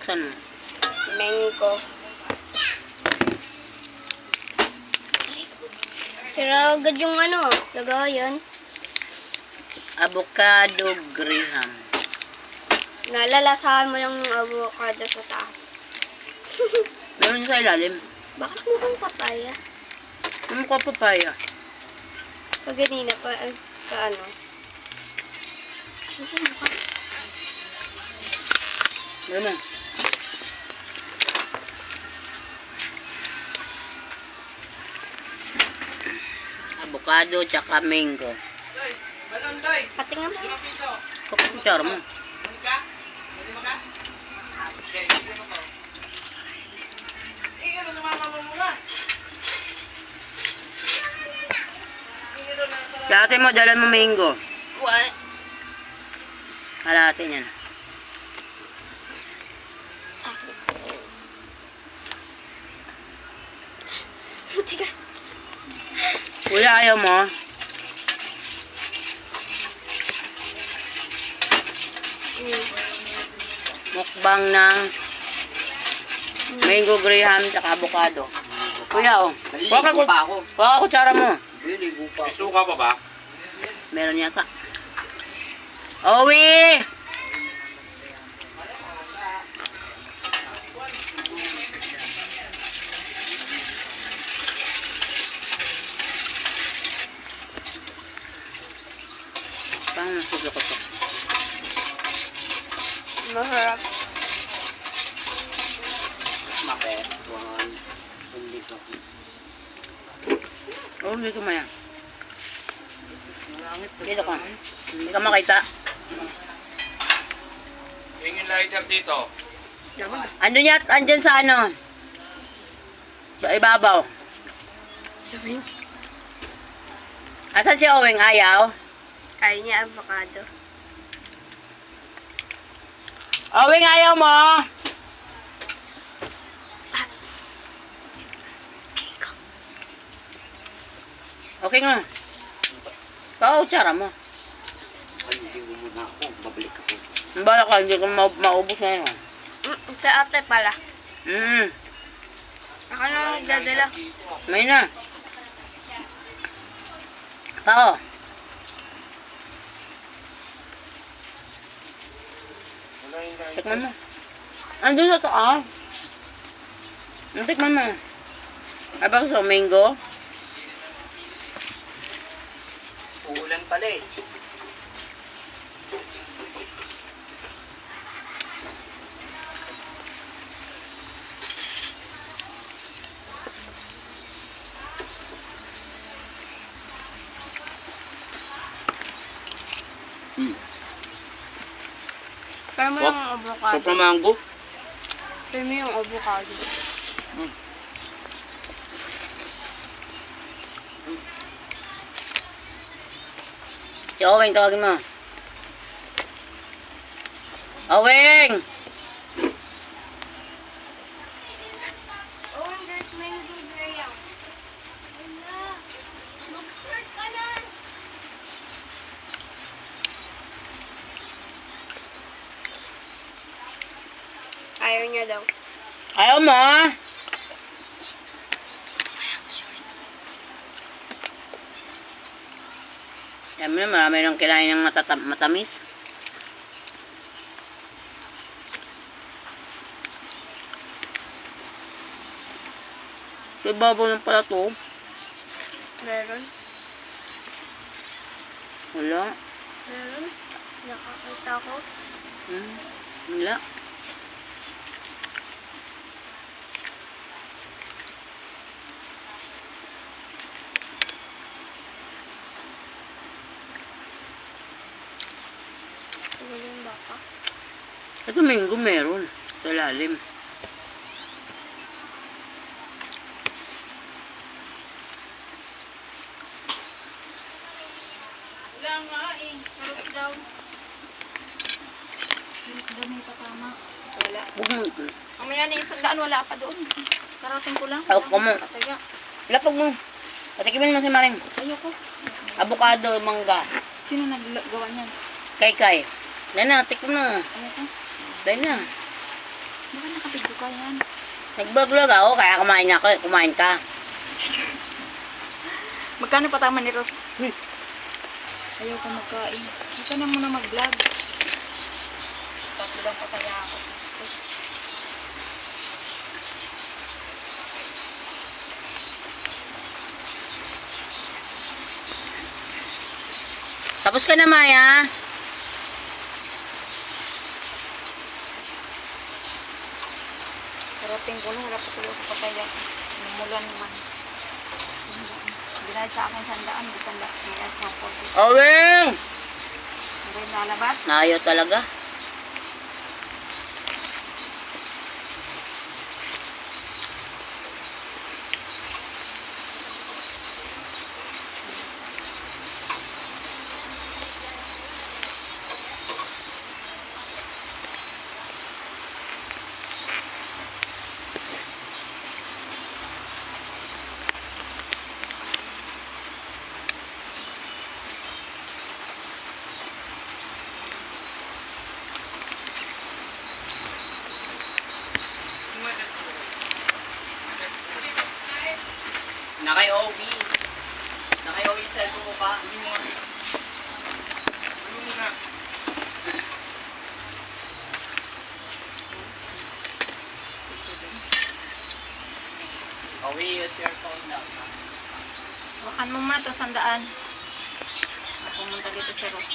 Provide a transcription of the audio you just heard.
buksan mo. Mango. Tira agad yung ano, lagayan. Avocado Graham. Nalalasahan mo lang yung avocado sa taas. Meron sa ilalim. Bakit mukhang papaya? Ano ka papaya? Kaganina pa, ano? Ano mukha? Ano? Avocado tsaka mango. Pati nga mo. Kukutsara mo. Dati mo, dalan mo mango. What? Halati niyan. Tiga. Kuya, ayaw mo? Mukbang ng mango graham tsaka avocado. Kuya, oh. Naliligo pa ako. Kuha kutsara mo. Naliligo pa May ako. suka pa ba? Meron yata. Owi! Pang nasuga ko to. Masarap. My best one. Hindi ko. Oh, dito maya. Dito ka. Hindi ka makita. Yung lighter dito. Andun yat, andyan sa ano? Sa ibabaw. Asan si Owing? Ayaw? Ayaw niya avocado. Owing, ayaw mo? Okay nga. Pautsara mo. Naliligo muna ako. Babalik ako. Ang bala ka, hindi ko maubos na yun. Sa ate pala. Mm. Ako na magdadala. May na. Pao. Wala yung lighter. Tikman mo. Andun sa taas. Tikman mo. Ay ba sa mango? Uulan pala eh. Kaya mo Sok. yung avocado. Sok na mango. Kaya mo yung avocado. Si Owing, tawagin mo. Owing! Oh, and there's mango graham. Wala. Mag-start ka na. Ayaw niya daw. Ayaw mo? Yan mo na, marami nang kailangan ng matamis. Sa ibabaw ng pala to. Meron. Wala. Meron. Nakakita ko. Wala. Wala yung baka. Ito mango meron. Sa lalim. Wala nga eh. Sarap daw. Please daw may patama. Wala. Huwag mo ito. Mamaya na 100 wala pa doon. Karating ko lang. Tawag ka mo. Pataya. Lapag mo. Patikimin mo si Maring. Ayoko. Avocado, mangga. Sino naggawa niyan? Kay. Dahil na, tikman mo. Ayoko. Dahil na. Baka nakabidyo ka yan. Nagbablog ako, kaya kumain ako. Kumain ka. Magkano patama ni Ross? Ayaw ko magkain. Hindi ka na muna mag-vlog. Tatlo lang pataya ako. Tapos ka na, Maya. Karating ko lang, wala pa tuloy ako pataya. Numulan naman. Binayad sa akin sandaan, di sandaan. Binayad sa 40. Owing! Hindi rin lalabas. Ayaw talaga. Naka-OB. Naka-OB yung cellphone mo pa. Ano mo na? OB, use your phone daw. Wakan mo ma to sandaan. Pumunta dito si Ross.